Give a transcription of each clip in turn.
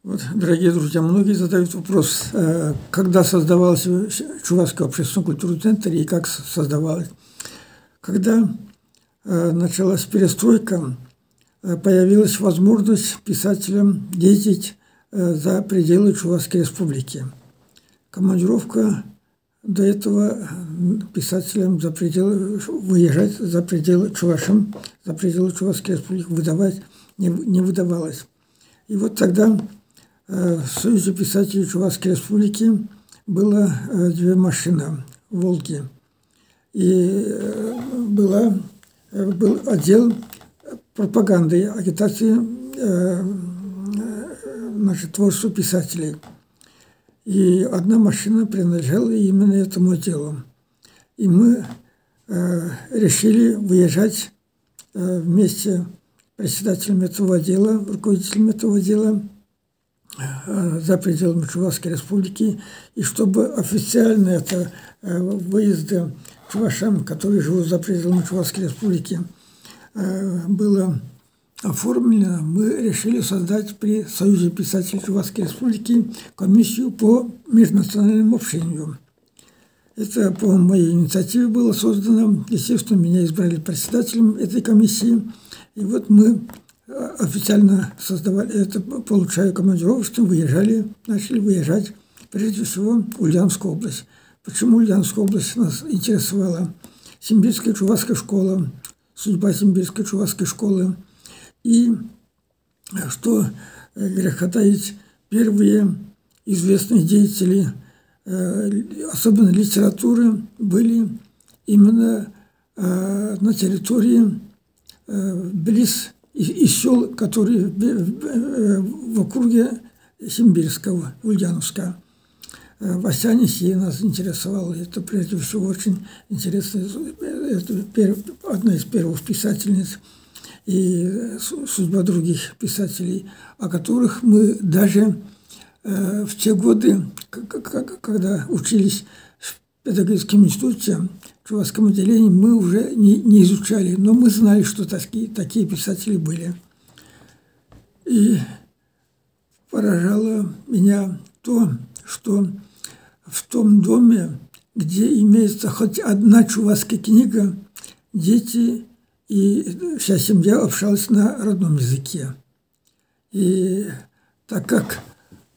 Вот, дорогие друзья, многие задают вопрос, когда создавался Чувашский общественно-культурный центр и как создавалось. Когда началась перестройка, появилась возможность писателям ездить за пределы Чувашской республики. Командировка до этого писателям за пределы, выезжать за пределы Чувашам, за пределы Чувашской республики выдавать не выдавалось. И вот тогда в Союзе писателей Чувашской республики было две машины «Волги». И был отдел пропаганды, агитации, творчества писателей. И одна машина принадлежала именно этому отделу. И мы решили выезжать вместе с председателем этого отдела, руководителем этого отдела за пределами Чувашской республики, и чтобы официально это выезды чувашам, которые живут за пределами Чувашской республики, было оформлено, мы решили создать при Союзе писателей Чувашской республики комиссию по межнациональному общению. Это по моей инициативе было создано. Естественно, меня избрали председателем этой комиссии. И вот мы официально создавали это, получая командировочную, начали выезжать, прежде всего, в Ульяновскую область. Почему Ульяновская область нас интересовала? Симбирская чувашская школа, судьба Симбирской чувашской школы. И, что греха таить, первые известные деятели, особенно литературы, были именно на территории близ из сел, которые в округе Симбирского, Ульяновска. Васяниси нас интересовало. Это, прежде всего, очень интересно. Это одна из первых писательниц. И судьба других писателей, о которых мы даже в те годы, когда учились в педагогическом институте, в Чувашском отделении, мы уже не изучали, но мы знали, что такие писатели были. И поражало меня то, что в том доме, где имеется хоть одна чувашская книга, дети и вся семья общалась на родном языке. И так как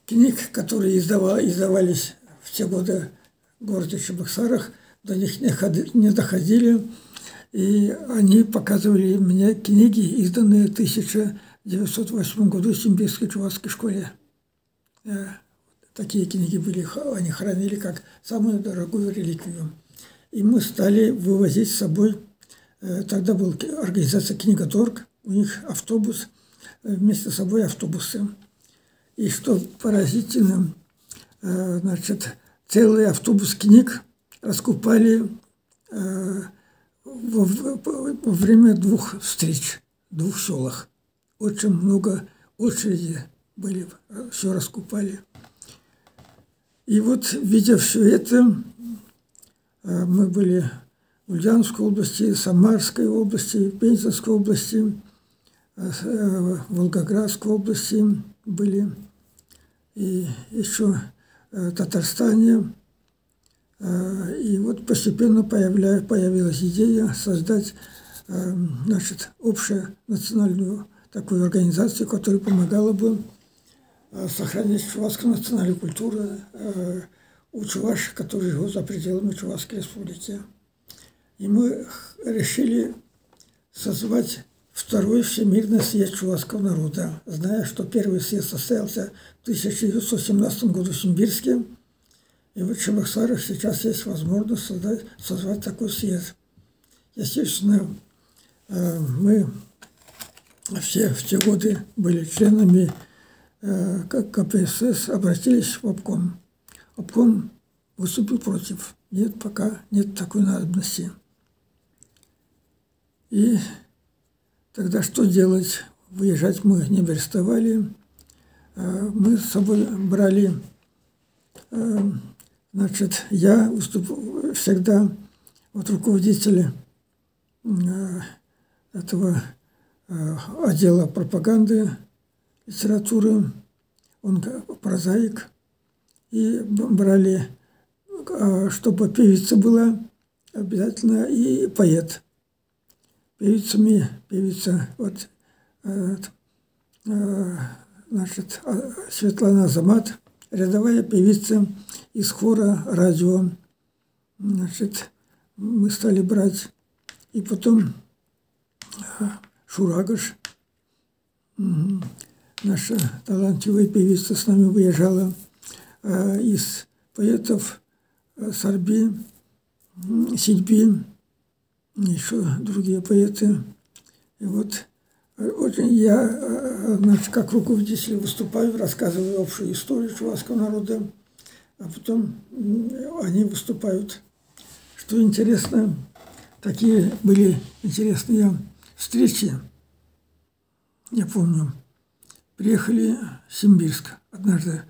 книг, которые издавались в те годы в городе Чебоксарах, до них не доходили, и они показывали мне книги, изданные в 1908 году в Симбирской чувашской школе. Такие книги были, они хранили как самую дорогую реликвию. И мы стали вывозить с собой. Тогда была организация «Книготорг», у них автобус, вместе с собой автобусы. И что поразительно, целый автобус книг раскупали во время двух встреч, в двух селах. Очень много очереди были, все раскупали. И вот, видя все это, мы были в Ульяновской области, Самарской области, Пензенской области, Волгоградской области были, и еще в Татарстане. И вот постепенно появилась идея создать общую национальную такую организацию, которая помогала бы сохранить чувашскую национальную культуру у чувашек, которые живут за пределами Чувашской республики. И мы решили созвать второй Всемирный съезд чувашского народа, зная, что первый съезд состоялся в 1917 году в Симбирске. И вот в Чебоксарах сейчас есть возможность созвать такой съезд. Естественно, мы все в те годы были членами КПСС, обратились в обком. Обком выступил против. Нет, пока нет такой надобности. И тогда что делать? Выезжать мы не переставали. Мы с собой брали, я выступал всегда руководитель этого отдела пропаганды, литературы, он прозаик, и брали, чтобы певица была, обязательно и поэт. Певица, вот, значит, Светлана Азамат, рядовая певица из хора радио. Значит, мы стали брать. И потом Шурагаш, наша талантливая певица, с нами выезжала. Из поэтов Сарби, Сидьби, еще другие поэты. И вот очень я, значит, как руководитель выступаю, рассказываю общую историю чувашского народа, а потом они выступают. Что интересно, такие были интересные встречи. Я помню, приехали в Симбирск однажды,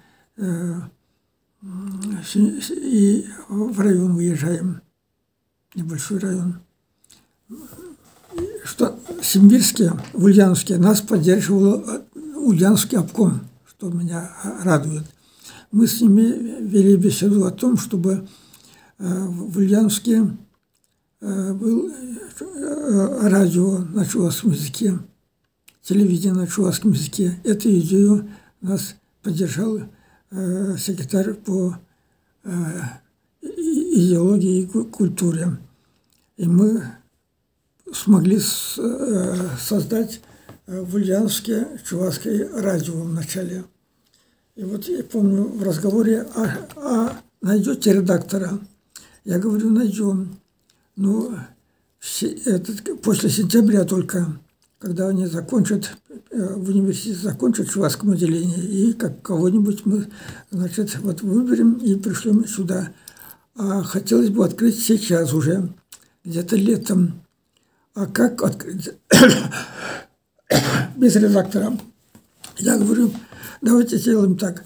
и в район выезжаем, небольшой район. Что в Симбирске, в Ульяновске нас поддерживал Ульяновский обком, что меня радует. Мы с ними вели беседу о том, чтобы в Ульяновске был радио на чувашском языке, телевидение на чувашском языке. Эту идею нас поддержал секретарь по идеологии и культуре. И мы смогли создать в Ульяновске чувашское радио в начале. И вот я помню в разговоре, найдете редактора? Я говорю, найдем. Ну, после сентября только, когда они закончат, в университете закончат в чувашском отделении, и как кого-нибудь мы, значит, вот выберем и пришлем сюда. А хотелось бы открыть сейчас уже, где-то летом. А как открыть без редактора? Я говорю, давайте сделаем так.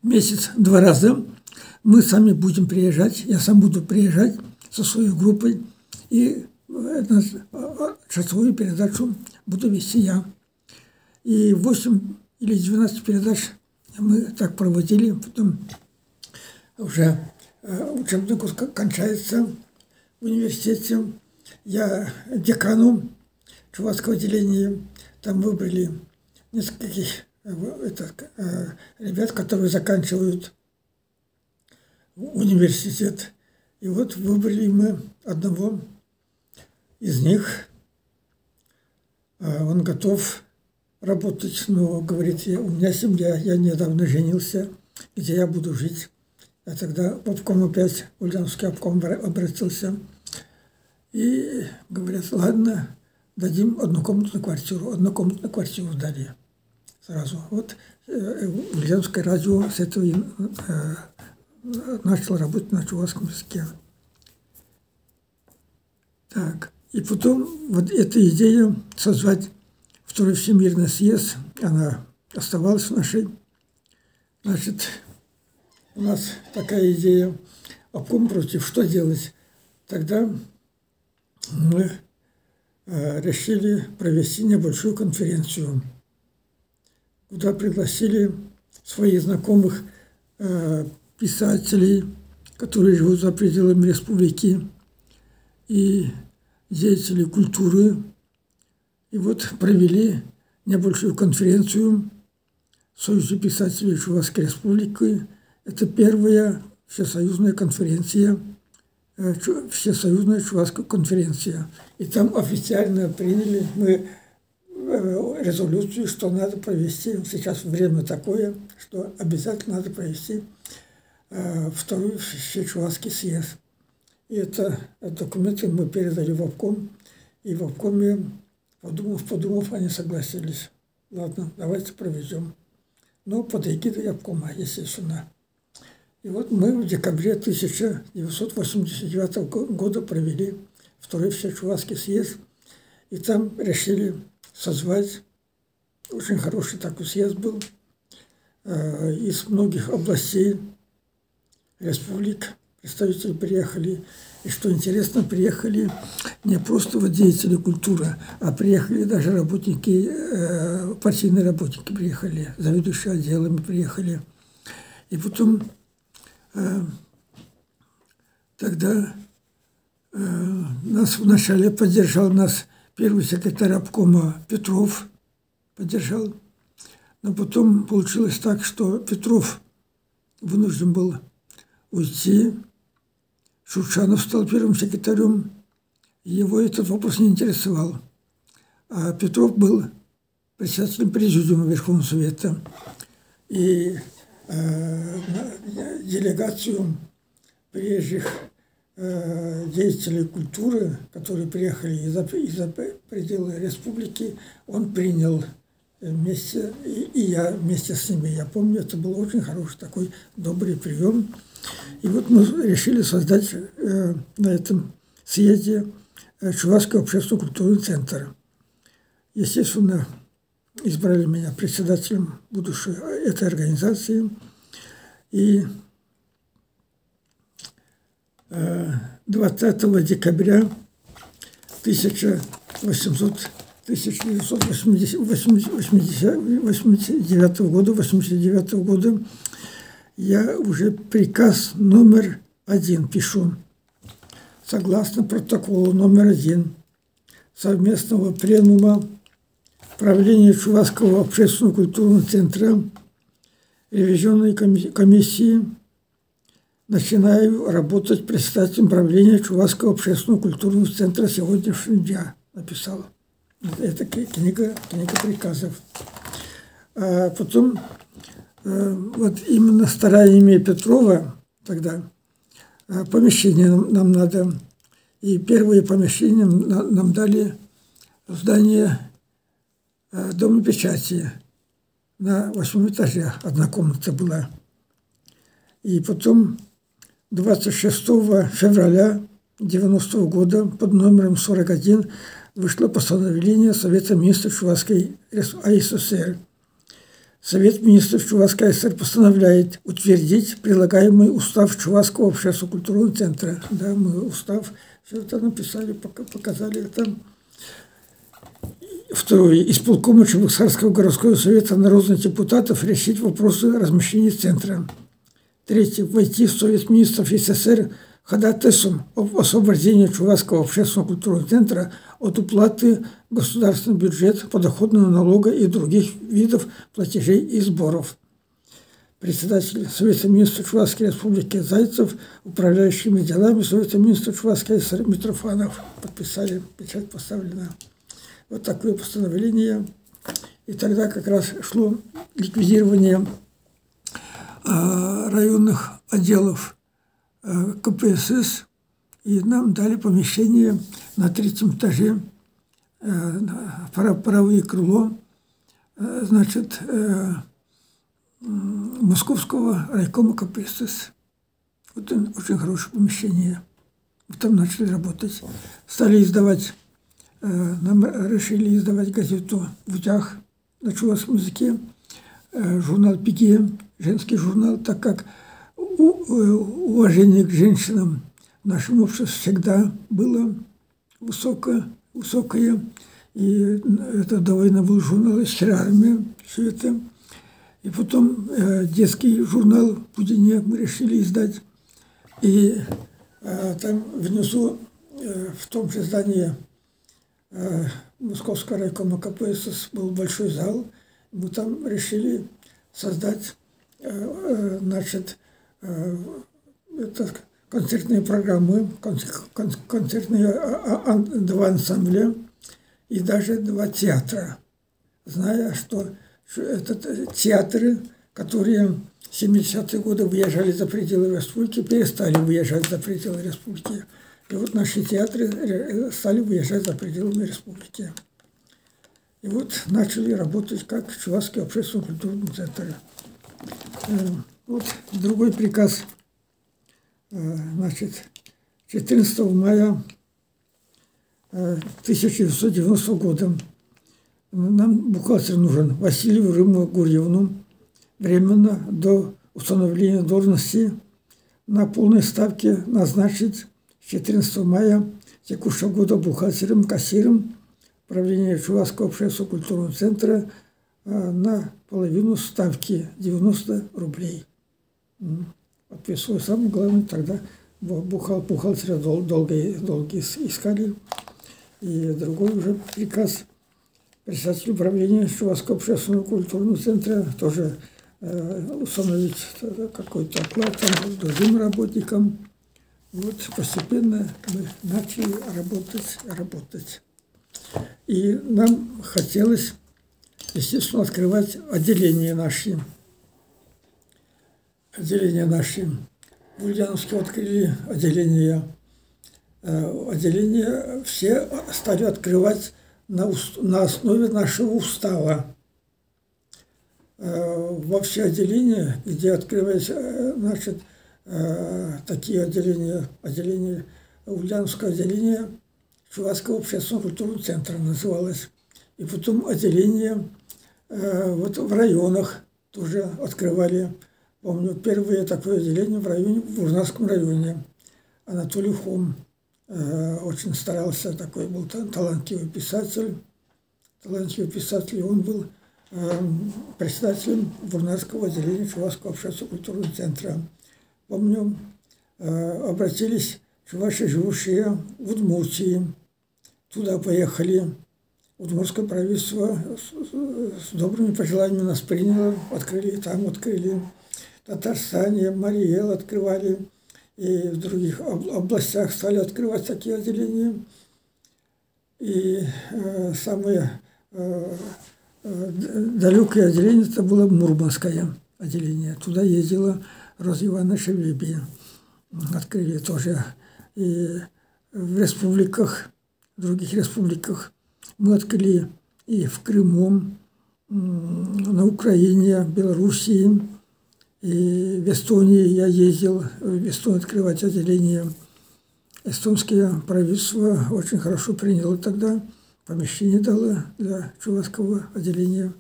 Месяц, 2 раза мы сами будем приезжать, я сам буду приезжать со своей группой, и часовую передачу буду вести я. И 8 или 12 передач мы так проводили, потом уже учебный курс кончается в университете. Я декану чувашского отделения, там выбрали нескольких ребят, которые заканчивают университет. И вот выбрали мы одного из них. Он готов работать, но говорит, у меня семья, я недавно женился, где я буду жить. Я тогда в обком опять, Ульяновский обком обратился. И говорят, ладно, дадим однокомнатную квартиру дали сразу. Вот Ульяновское радио с этого начало работать на чувашском языке. Так, и потом вот эта идея созвать Второй Всемирный съезд, она оставалась нашей. Значит, у нас такая идея, обком против, что делать? Тогда мы решили провести небольшую конференцию, куда пригласили своих знакомых писателей, которые живут за пределами республики, и деятелей культуры. И вот провели небольшую конференцию в Союзе писателей Чувашской Республики. Это первая всесоюзная конференция, всесоюзная чувашская конференция. И там официально приняли мы резолюцию, что надо провести, сейчас время такое, что обязательно надо провести Второй Всечувашский съезд. И это документы мы передали в обком, и в обкоме, подумав, они согласились. Ладно, давайте проведем. Но под эгидой обкома, естественно. И вот мы в декабре 1989 года провели Второй Всечувашский съезд, и там решили созвать, очень хороший такой съезд был, из многих областей республик представители приехали. И что интересно, приехали не просто вот деятели культуры, а приехали даже работники, партийные работники приехали, заведующие отделами приехали. И потом тогда нас вначале поддержал нас первый секретарь обкома Петров, поддержал. Но потом получилось так, что Петров вынужден был уйти. Шуршанов стал первым секретарем. Его этот вопрос не интересовал. А Петров был председателем президиума Верховного Совета. И делегацию приезжих деятелей культуры, которые приехали из-за пределы республики, он принял вместе, и я вместе с ними. Я помню, это был очень хороший такой добрый прием. И вот мы решили создать на этом съезде Чувашский общественно-культурный центр. Естественно, избрали меня председателем будущей этой организации. И 20 декабря 1989 года я уже приказ номер 1 пишу. Согласно протоколу номер 1 совместного пленума правления Чувашского общественного культурного центра ревизионной комиссии начинаю работать председателем правления Чувашского общественного культурного центра сегодняшнего дня, написал. Это книга приказов. А потом вот именно стараниями Петрова тогда помещение нам надо. И первые помещения нам дали здание Дома печати на 8 этаже. Одна комната была. И потом 26 февраля 90 года под номером 41 вышло постановление Совета министров Чувашской АССР. Совет министров Чувашской АССР постановляет утвердить прилагаемый устав Чувашского общественно-культурного центра. Да, мы устав, все это написали, показали это. Второе. Исполкома Чебоксарского городского совета народных депутатов решить вопросы размещения центра. Третье. Войти в Совет министров СССР ходатайством об освобождении Чувашского общественно-культурного центра от уплаты в государственный бюджет подоходного налога и других видов платежей и сборов. Председатель Совета министров Чувашской республики Зайцев, управляющими делами Совета министров Чувашской ССР Митрофанов. Подписали, печать поставлена. Вот такое постановление. И тогда как раз шло ликвидирование районных отделов КПСС, и нам дали помещение на 3-м этаже, правое крыло, значит, Московского райкома КПСС. Вот очень хорошее помещение. Мы там начали работать. Стали издавать, нам решили издавать газету «Вутях» на чувашском языке, журнал «Пиге», женский журнал, так как уважение к женщинам в нашем обществе всегда было высокое, и это довольно был журнал «Армия», все это. И потом детский журнал «Пудине» мы решили издать. И там внизу, в том же здании Московского райкома КПСС был большой зал. Мы там решили создать, значит, это концертные программы, концертные 2 ансамбля и даже 2 театра. Зная, что это театры, которые в 70-е годы выезжали за пределы республики, перестали выезжать за пределы республики. И вот наши театры стали выезжать за пределами республики. И вот начали работать как Чувашский общественно-культурный центр. Вот другой приказ. Значит, 14 мая 1990 года нам бухгалтер нужен Василию Риму Гурьевну временно до установления должности на полной ставке назначить 14 мая текущего года бухгалтером-кассиром правления Чувашского общественного культурного центра на половину ставки 90 рублей. Подписываю. Самое главное, тогда бухгалтера долго искали. И другой уже приказ председателя управления Чувашского общественного культурного центра тоже установить какой-то оклад другим работникам. Вот постепенно мы начали работать. И нам хотелось, естественно, открывать отделения наши. В Ульяновске открыли отделения все стали открывать на основе нашего устава. Во все отделения, где открывались, значит, такие отделения Ульяновского отделения Чувашского общественного культурного центра называлось. И потом отделения вот в районах тоже открывали. Помню, первое такое отделение в Урнарском районе. Анатолий Хом очень старался, такой был талантливый писатель. Он был председателем Бурнарского отделения Чувашского общественного культурного центра. Помню, обратились чуваши, живущие в Удмуртии. Туда поехали. Удмуртское правительство с добрыми пожеланиями нас приняло, открыли. В Татарстане, Мариэл открывали. И в других областях стали открывать такие отделения. И самое далекое отделение это было Мурманское отделение. Туда ездила Роза Ивановна Шевелебия. Открыли тоже. И в республиках, в других республиках мы открыли и в Крыму, на Украине, в Белоруссии. И в Эстонии я ездил, в Эстонию открывать отделение. Эстонское правительство очень хорошо приняло тогда, помещение дало для чувашского отделения.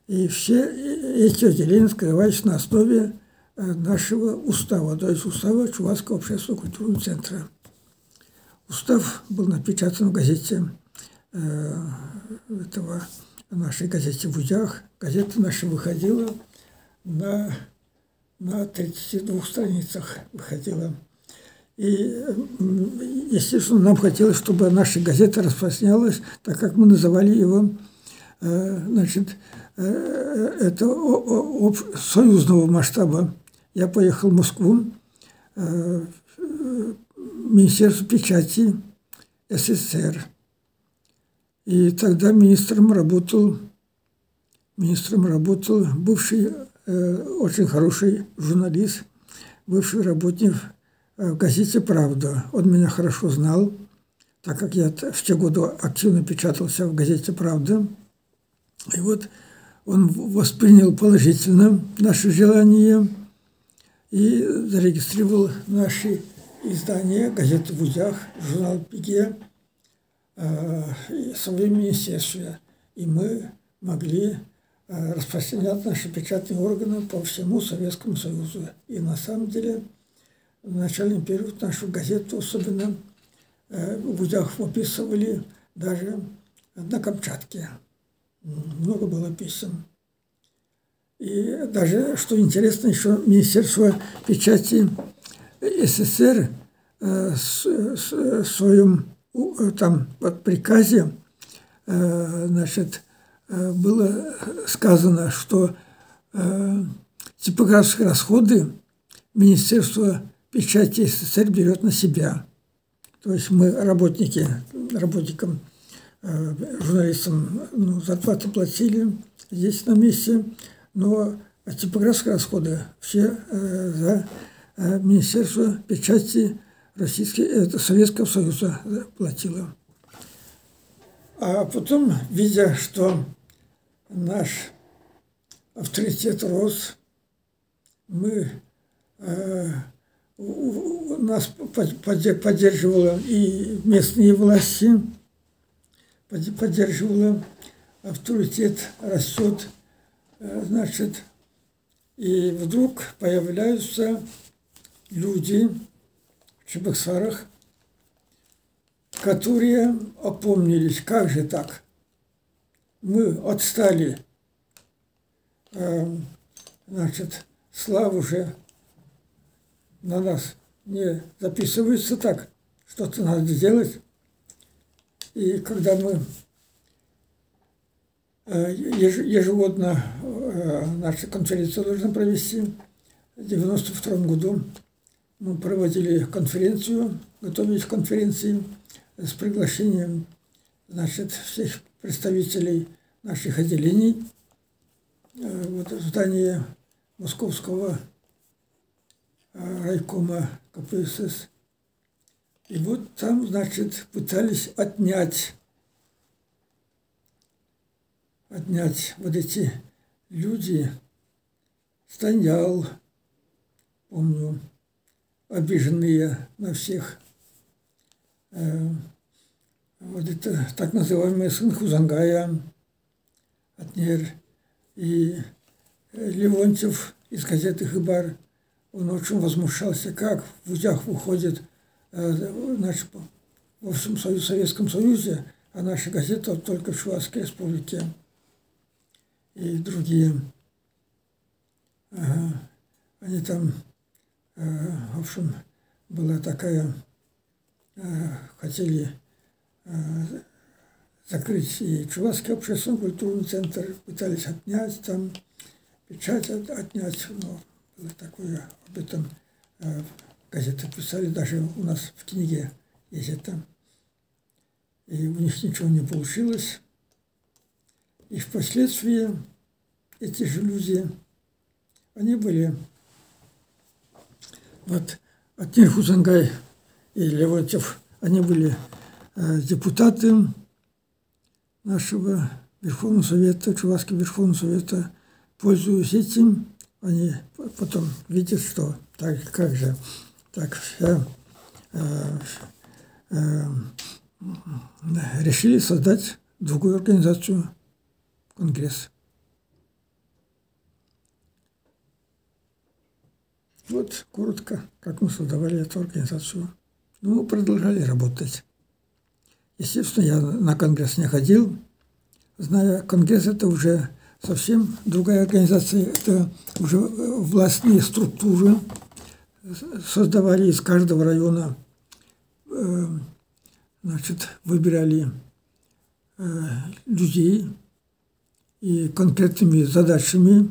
И все эти отделения открывались на основе нашего устава, то есть устава Чувашского общественного культурного центра. Устав был напечатан в газете, нашей газете «Вудях». Газета наша выходила на 32 страницах выходила. И, естественно, нам хотелось, чтобы наша газета распространялась, так как мы называли его, значит, это союзного масштаба. Я поехал в Москву, Министерство печати СССР. И тогда министром работал бывший очень хороший журналист, бывший работник в газете «Правда». Он меня хорошо знал, так как я в те годы активно печатался в газете «Правда». И вот он воспринял положительно наше желание и зарегистрировал наши издания, газету «Вудях», журнал «Пиге» в своем министерстве. И мы могли распространять наши печатные органы по всему Советскому Союзу. И на самом деле в начальный период нашу газету, особенно в Вудях, выписывали даже на Камчатке. Много было писем. И даже, что интересно, еще Министерство печати СССР в своем там вот приказе, значит, было сказано, что типографские расходы Министерство печати СССР берет на себя. То есть мы работникам, журналистам зарплаты платили здесь на месте, но типографские расходы все за Министерство печати Советского Союза платило. А потом, видя, что наш авторитет рос, нас поддерживала и местные власти, поддерживала, авторитет растет, значит, и вдруг появляются люди в Чебоксарах, которые опомнились, как же так? Мы отстали, значит, славу же на нас не записывается так, что-то надо сделать. И когда мы ежегодно нашу конференцию должны провести, в 1992 году мы проводили конференцию, готовились к конференции с приглашением, значит, всех представителей наших отделений вот, в здании Московского райкома КПСС. И вот там, значит, пытались отнять вот эти люди. Стоял, помню, обиженные на всех. Вот это так называемый сын Хузангая, Атнер, и Леонтьев из газеты «Хыбар», он очень возмущался, как в удях выходит, значит, во всем Советском Союзе, а наша газета только в Чувашской Республике и другие. Они там, в общем, была такая, хотели закрыть и Чувашский общественный культурный центр, пытались отнять там, печать отнять, но было такое, об этом газеты писали, даже у нас в книге есть это. И у них ничего не получилось. И впоследствии эти же люди, они были, вот Атнер Хузангай и Леонтьев, они были депутаты нашего Верховного Совета, Чувашского Верховного Совета. Пользуясь этим, они потом видят, что так, как же, так вся, решили создать другую организацию, Конгресс. Вот коротко, как мы создавали эту организацию. Ну, мы продолжали работать. Естественно, я на Конгресс не ходил, зная, Конгресс – это уже совсем другая организация, это уже властные структуры создавали из каждого района, значит, выбирали людей и конкретными задачами.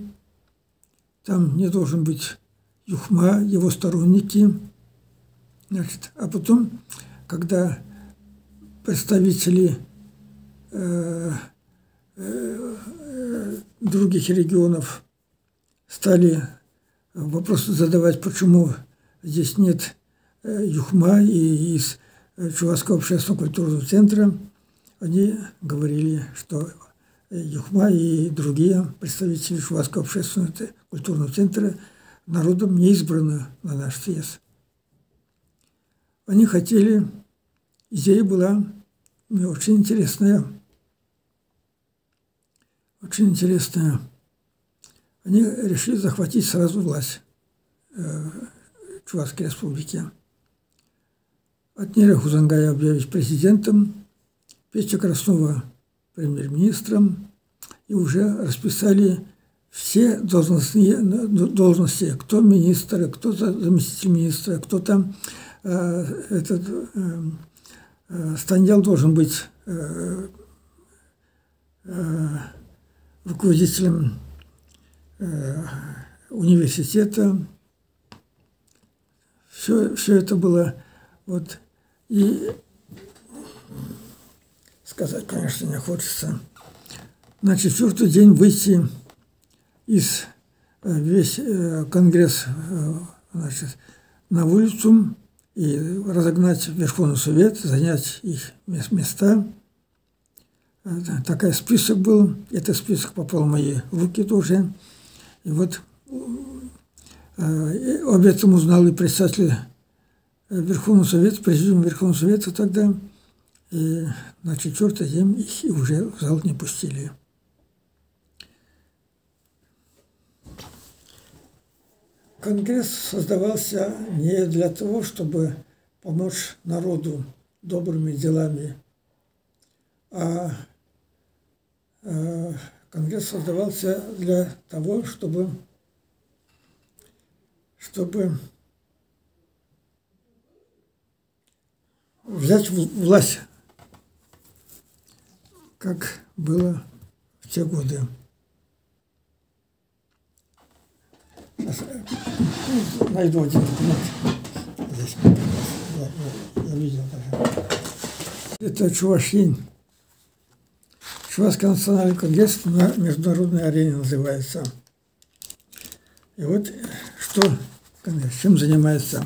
Там не должен быть Юхма, его сторонники. Значит, а потом, когда представители других регионов стали вопросы задавать, почему здесь нет Юхма и из Чувашского общественного культурного центра, они говорили, что Юхма и другие представители Чувашского общественного культурного центра народом не избраны на наш съезд. Они хотели, идея была мне очень интересная. Очень интересная. Они решили захватить сразу власть в Чувашской Республике. Атнера Хузангая объявить президентом, Петя Краснова премьер-министром, и уже расписали все должности, кто министр, кто заместитель министра, кто там Станьял должен быть руководителем университета. Все это было вот. И сказать, конечно, не хочется. На четвертый день выйти из весь Конгресс, значит, на улицу и разогнать Верховный Совет, занять их места. Такой список был. Этот список попал в мои руки тоже. И вот об этом узнал и председатель Верховного Совета, президиум Верховного Совета тогда. И на четвертый день их уже в зал не пустили. Конгресс создавался не для того, чтобы помочь народу добрыми делами, а Конгресс создавался для того, чтобы взять власть, как было в те годы. Найду один документ. Здесь. Я видел даже. Это Чувашин. Чувашский национальный конгресс на международной арене называется. И вот что конгресс, чем занимается?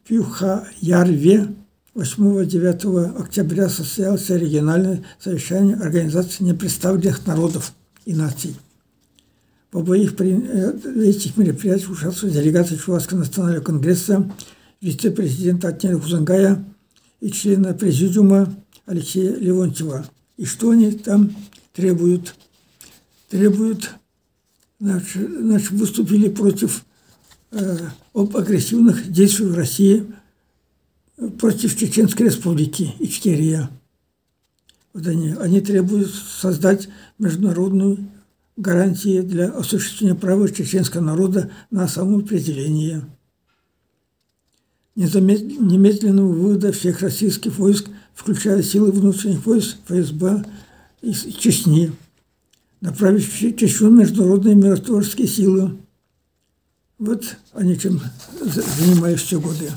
Пюхаярве 8-9 октября состоялось региональное совещание Организации непредставленных народов и наций. В обоих этих мероприятиях участвовали делегаты Чувашского национального конгресса, вице-президента Атнера Хузангая и члена президиума Алексея Леонтьева. И что они там требуют? Значит, выступили против об агрессивных действиях России против Чеченской Республики, Ичкерия. Вот они требуют создать международную гарантию для осуществления права чеченского народа на самоопределение, немедленного вывода всех российских войск, включая силы внутренних войск ФСБ из Чечни, направить в Чечню международные миротворческие силы. Вот они чем занимались все годы.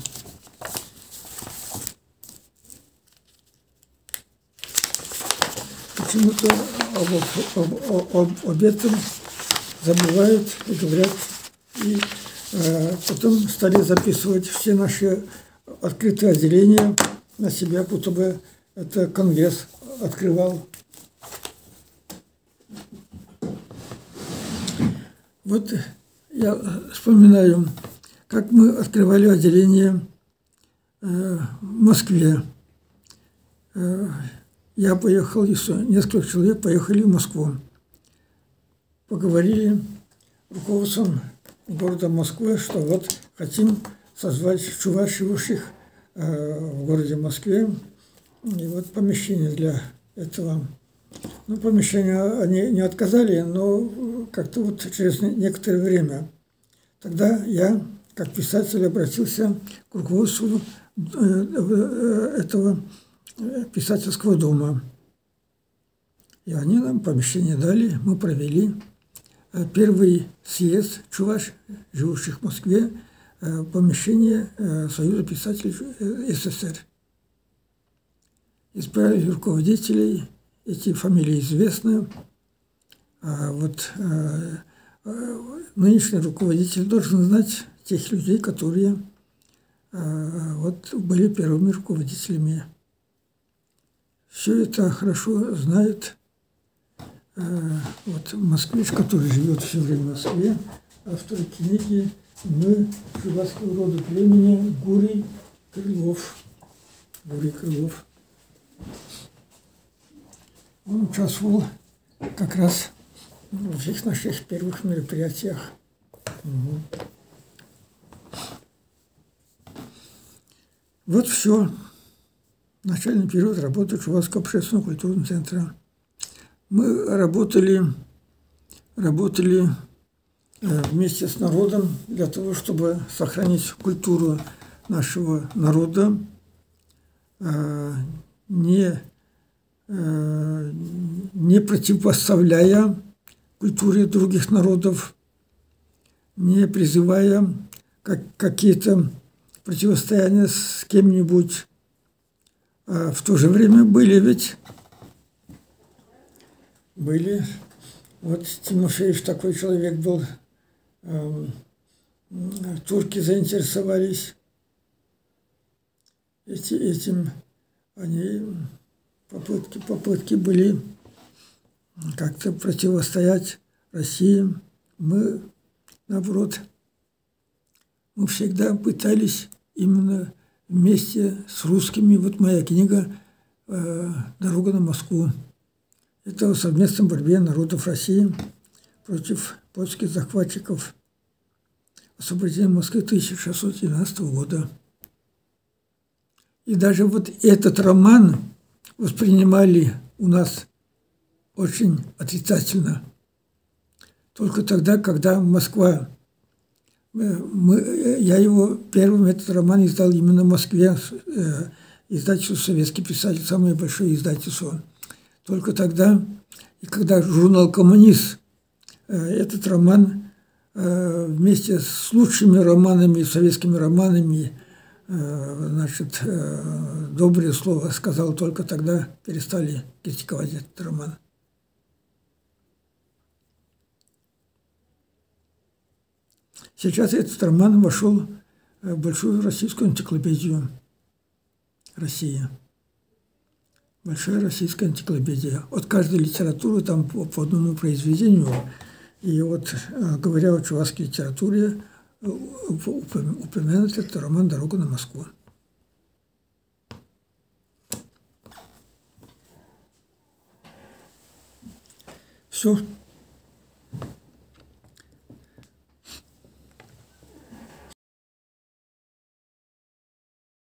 Почему-то об этом забывают и говорят. И потом стали записывать все наши открытые отделения на себя, будто бы это Конгресс открывал. Вот я вспоминаю, как мы открывали отделение в Москве. Я поехал, еще несколько человек поехали в Москву. Поговорили с руководством города Москвы, что вот хотим созвать чувашивших в городе Москве. И вот помещение для этого. Ну, помещение они не отказали, но как-то вот через некоторое время. Тогда я, как писатель, обратился к руководству этого писательского дома. И они нам помещение дали, мы провели первый съезд чуваш, живущих в Москве, помещение Союза писателей СССР. Избрали руководителей, эти фамилии известны. А вот нынешний руководитель должен знать тех людей, которые вот были первыми руководителями. Все это хорошо знает вот москвич, который живет все время в Москве, автор книги «Мы чувашского рода племени» Гурий Крылов. Гурий Крылов. Он участвовал как раз в всех наших первых мероприятиях. Вот все. Начальный период работы Чувашского общественного культурного центра. Мы работали вместе с народом для того, чтобы сохранить культуру нашего народа, не противопоставляя культуре других народов, не призывая какие-то противостояния с кем-нибудь. А в то же время были, вот Тимофеев такой человек был, турки заинтересовались этим, они попытки были как-то противостоять России. Мы, наоборот, мы всегда пытались именно вместе с русскими. Вот моя книга «Дорога на Москву». Это о совместной борьбе народов России против польских захватчиков. Освобождение Москвы 1612 года. И даже вот этот роман воспринимали у нас очень отрицательно. Только тогда, когда Москва... Я его первым, этот роман издал именно в Москве, издательство «Советский писатель», самое большое издательство. Только тогда, и когда журнал «Коммунист» этот роман вместе с лучшими романами, советскими романами, значит, доброе слово сказал, только тогда перестали критиковать этот роман. Сейчас этот роман вошел в большую российскую энциклопедию России. Большая российская энциклопедия. От каждой литературы там по одному произведению. И вот, говоря о чувашской литературе, упомянут этот роман «Дорога на Москву». Все.